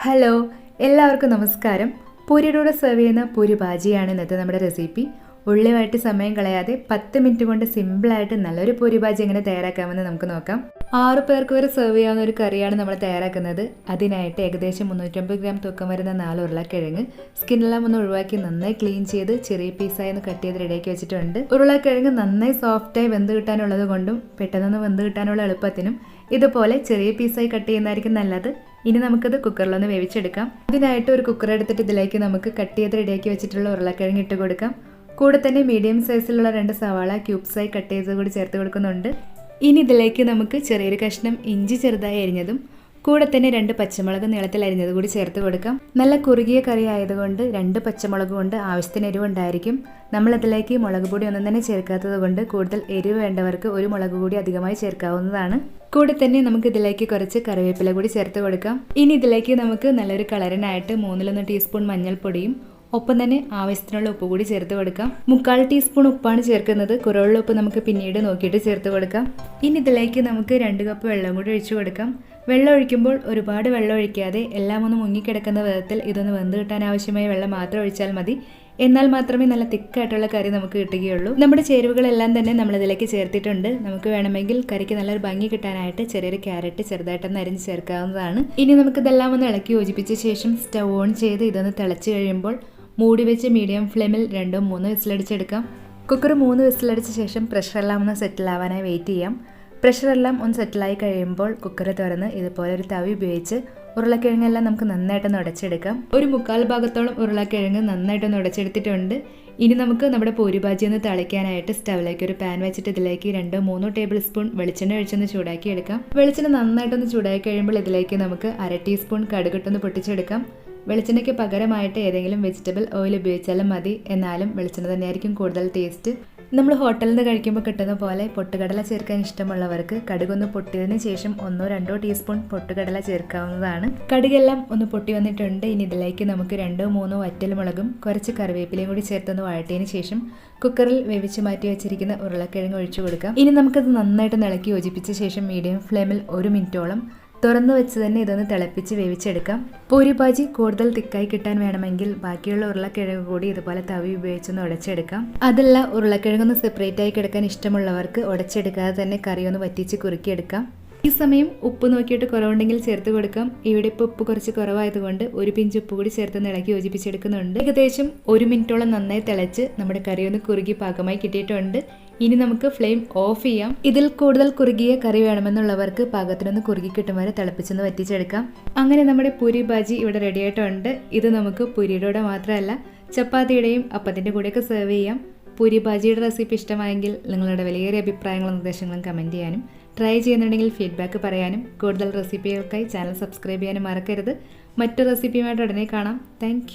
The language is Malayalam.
ഹലോ, എല്ലാവർക്കും നമസ്കാരം. പൂരിയുടെ സെർവ് ചെയ്യുന്ന പൂരി ഭാജിയാണ് ഇന്നത്തെ നമ്മുടെ റെസിപ്പി. ഉള്ളിയുമായിട്ട് സമയം കളയാതെ 10 മിനിറ്റ് കൊണ്ട് സിമ്പിളായിട്ട് നല്ലൊരു പൂരി ഭാജി എങ്ങനെ തയ്യാറാക്കാമെന്ന് നമുക്ക് നോക്കാം. 6 പേർക്ക് വരെ സെർവ് ചെയ്യാവുന്ന ഒരു കറിയാണ് നമ്മൾ തയ്യാറാക്കുന്നത്. അതിനായിട്ട് ഏകദേശം 350 ഗ്രാം തൂക്കം വരുന്ന 4 ഉരുളക്കിഴങ്ങ് സ്കിന്നെല്ലാം ഒന്ന് ഒഴിവാക്കി നന്നായി ക്ലീൻ ചെയ്ത് ചെറിയ പീസായി ഒന്ന് കട്ട് ചെയ്ത് റെഡിയാക്കി വെച്ചിട്ടുണ്ട്. ഉരുളക്കിഴങ്ങ് നന്നായി സോഫ്റ്റായി വെന്ത് കിട്ടാനുള്ളത് കൊണ്ടും പെട്ടെന്ന് വെന്ത് കിട്ടാനുള്ള എളുപ്പത്തിനും ഇതുപോലെ ചെറിയ പീസായി കട്ട് ചെയ്യുന്നതായിരിക്കും നല്ലത്. ഇനി നമുക്കത് കുക്കറിലൊന്ന് വേവിച്ചെടുക്കാം. ഇതിനായിട്ട് ഒരു കുക്കർ എടുത്തിട്ട് ഇതിലേക്ക് നമുക്ക് കട്ട് ചെയ്ത് റെഡിയാക്കി വെച്ചിട്ടുള്ള ഉരുളക്കിഴങ്ങ് ഇട്ട് കൊടുക്കാം. കൂടെ തന്നെ മീഡിയം സൈസിലുള്ള 2 സവാള ക്യൂബ്സായി കട്ട് ചെയ്ത് കൂടി ചേർത്ത് കൊടുക്കുന്നുണ്ട്. ഇനി ഇതിലേക്ക് നമുക്ക് ചെറിയൊരു കഷ്ണം ഇഞ്ചി ചെറുതായി അരിഞ്ഞതും കൂടെ തന്നെ 2 പച്ചമുളക് നീളത്തിൽ അരിഞ്ഞത് കൂടി ചേർത്ത് കൊടുക്കാം. നല്ല കുറുകിയ കറി ആയതുകൊണ്ട് 2 പച്ചമുളക് കൊണ്ട് ആവശ്യത്തിന് എരിവുണ്ടായിരിക്കും. നമ്മളിതിലേക്ക് മുളക് പൊടി ഒന്നും തന്നെ ചേർക്കാത്തത് കൊണ്ട് കൂടുതൽ എരിവ് വേണ്ടവർക്ക് ഒരു മുളക് കൂടി അധികമായി ചേർക്കാവുന്നതാണ്. കൂടെ തന്നെ നമുക്ക് ഇതിലേക്ക് കുറച്ച് കറിവേപ്പില കൂടി ചേർത്ത് കൊടുക്കാം. ഇനി ഇതിലേക്ക് നമുക്ക് നല്ലൊരു കളറിനായിട്ട് 3 ടീസ്പൂൺ മഞ്ഞൾപ്പൊടിയും ഒപ്പം തന്നെ ആവശ്യത്തിനുള്ള ഉപ്പ് കൂടി ചേർത്ത് കൊടുക്കാം. 1/4 ടീസ്പൂൺ ഉപ്പാണ് ചേർക്കുന്നത്. കുറവുള്ള ഉപ്പ് നമുക്ക് പിന്നീട് നോക്കിയിട്ട് ചേർത്ത് കൊടുക്കാം. ഇനി ഇതിലേക്ക് നമുക്ക് 2 കപ്പ് വെള്ളം കൂടി ഒഴിച്ചു കൊടുക്കാം. വെള്ളം ഒഴിക്കുമ്പോൾ ഒരുപാട് വെള്ളം ഒഴിക്കാതെ എല്ലാം ഒന്ന് മുങ്ങിക്കിടക്കുന്ന വിധത്തിൽ ഇതൊന്ന് വെന്ത് കിട്ടാൻ ആവശ്യമായ വെള്ളം മാത്രം ഒഴിച്ചാൽ മതി. എന്നാൽ മാത്രമേ നല്ല തിക്കായിട്ടുള്ള കറി നമുക്ക് കിട്ടുകയുള്ളൂ. നമ്മുടെ ചേരുവകളെല്ലാം തന്നെ നമ്മളിതിലേക്ക് ചേർത്തിട്ടുണ്ട്. നമുക്ക് വേണമെങ്കിൽ കറിക്ക് നല്ലൊരു ഭംഗി കിട്ടാനായിട്ട് ചെറിയൊരു ക്യാരറ്റ് ചെറുതായിട്ടൊന്ന് അരിഞ്ഞ് ചേർക്കാവുന്നതാണ്. ഇനി നമുക്കിതെല്ലാം ഒന്ന് ഇളക്കി യോജിപ്പിച്ച ശേഷം സ്റ്റവ് ഓൺ ചെയ്ത് ഇതൊന്ന് തിളച്ച് കഴിയുമ്പോൾ മൂടി വെച്ച് മീഡിയം ഫ്ലെയിമിൽ 2-3 വിസിലടിച്ചെടുക്കാം. കുക്കർ 3 വിസിലടിച്ച ശേഷം പ്രഷറെല്ലാം ഒന്ന് സെറ്റിലാവാനായി വെയിറ്റ് ചെയ്യാം. പ്രഷറെല്ലാം ഒന്ന് സെറ്റിലായി കഴിയുമ്പോൾ കുക്കർ തുറന്ന് ഇതുപോലെ ഒരു തവി ഉപയോഗിച്ച് ഉരുളക്കിഴങ്ങെല്ലാം നമുക്ക് നന്നായിട്ടൊന്ന് ഉടച്ചെടുക്കാം. ഒരു 1/4 ഭാഗത്തോളം ഉരുളക്കിഴങ്ങ് നന്നായിട്ടൊന്ന് ഉടച്ചെടുത്തിട്ടുണ്ട്. ഇനി നമുക്ക് നമ്മുടെ പൂരി ഭാജി ഒന്ന് തളിക്കാനായിട്ട് സ്റ്റവിലേക്ക് ഒരു പാൻ വെച്ചിട്ട് ഇതിലേക്ക് 2-3 ടേബിൾ സ്പൂൺ വെളിച്ചെണ്ണ ഒഴിച്ചൊന്ന് ചൂടാക്കി എടുക്കാം. വെളിച്ചെണ്ണ നന്നായിട്ടൊന്ന് ചൂടാക്കി കഴിയുമ്പോൾ ഇതിലേക്ക് നമുക്ക് 1/2 ടീസ്പൂൺ കടുകിട്ടൊന്ന് പൊട്ടിച്ചെടുക്കാം. വെളിച്ചെണ്ണയ്ക്ക് പകരമായിട്ട് ഏതെങ്കിലും വെജിറ്റബിൾ ഓയിൽ ഉപയോഗിച്ചാലും മതി. എന്നാലും വെളിച്ചെണ്ണ തന്നെയായിരിക്കും കൂടുതൽ ടേസ്റ്റ്. നമ്മൾ ഹോട്ടലിൽ നിന്ന് കഴിക്കുമ്പോൾ കിട്ടുന്ന പോലെ പൊട്ടുകടല ചേർക്കാൻ ഇഷ്ടമുള്ളവർക്ക് കടുകൊന്ന് പൊട്ടിയതിന് ശേഷം 1-2 ടീസ്പൂൺ പൊട്ടുകടല ചേർക്കാവുന്നതാണ്. കടുകെല്ലാം ഒന്ന് പൊട്ടി വന്നിട്ടുണ്ട്. ഇനി ഇതിലേക്ക് നമുക്ക് 2-3 വറ്റൽമുളകും കുറച്ച് കറിവേപ്പിലയും കൂടി ചേർത്തൊന്ന് വഴറ്റിയതിന് ശേഷം കുക്കറിൽ വേവിച്ച് മാറ്റി വെച്ചിരിക്കുന്ന ഉരുളക്കിഴങ്ങ് ഒഴിച്ചു കൊടുക്കാം. ഇനി നമുക്കത് നന്നായിട്ട് ഇളക്കി യോജിപ്പിച്ച ശേഷം മീഡിയം ഫ്ലെയിമിൽ 1 മിനിറ്റോളം തുറന്നു വെച്ച് തന്നെ ഇതൊന്ന് തിളപ്പിച്ച് വേവിച്ചെടുക്കാം. പൂരി ഭാജി കൂടുതൽ തിക്കായി കിട്ടാൻ വേണമെങ്കിൽ ബാക്കിയുള്ള ഉരുളക്കിഴങ്ങ് കൂടി ഇതുപോലെ തവി ഉപയോഗിച്ചൊന്ന് ഉടച്ചെടുക്കാം. അതല്ല ഉരുളക്കിഴങ്ങൊന്ന് സെപ്പറേറ്റ് ആയി കിടക്കാൻ ഇഷ്ടമുള്ളവർക്ക് ഉടച്ചെടുക്കാതെ തന്നെ കറി ഒന്ന് വറ്റിച്ച് കുറുക്കിയെടുക്കാം. ഈ സമയം ഉപ്പ് നോക്കിയിട്ട് കുറവുണ്ടെങ്കിൽ ചേർത്ത് കൊടുക്കാം. ഇവിടെ ഇപ്പോൾ ഉപ്പ് കുറച്ച് കുറവായതുകൊണ്ട് ഒരു പിഞ്ച് ഉപ്പ് കൂടി ചേർത്ത് ഇളക്കി യോജിപ്പിച്ചെടുക്കുന്നുണ്ട്. ഏകദേശം 1 മിനിറ്റോളം നന്നായി തിളച്ച് നമ്മുടെ കറി ഒന്ന് കുറുകി പാകമായി കിട്ടിയിട്ടുണ്ട്. ഇനി നമുക്ക് ഫ്ലെയിം ഓഫ് ചെയ്യാം. ഇതിൽ കൂടുതൽ കുറുകിയ കറി വേണമെന്നുള്ളവർക്ക് പാകത്തിനൊന്ന് കുറുകി കിട്ടും വരെ തിളപ്പിച്ചൊന്ന് വറ്റിച്ചെടുക്കാം. അങ്ങനെ നമ്മുടെ പൂരി ഭാജി ഇവിടെ റെഡി ആയിട്ടുണ്ട്. ഇത് നമുക്ക് പൂരിയുടെ മാത്രമല്ല ചപ്പാത്തിയുടെയും അപ്പത്തിൻ്റെ കൂടെയൊക്കെ സെർവ് ചെയ്യാം. പൂരി ഭാജിയുടെ റെസിപ്പി ഇഷ്ടമായെങ്കിൽ നിങ്ങളുടെ വിലയേറിയ അഭിപ്രായങ്ങളും നിർദ്ദേശങ്ങളും കമൻറ്റ് ചെയ്യാനും ട്രൈ ചെയ്യുന്നുണ്ടെങ്കിൽ ഫീഡ്ബാക്ക് പറയാനും കൂടുതൽ റെസിപ്പികൾക്കായി ചാനൽ സബ്സ്ക്രൈബ് ചെയ്യാനും മറക്കരുത്. മറ്റു റെസിപ്പിയുമായിട്ട് ഉടനെ കാണാം. താങ്ക്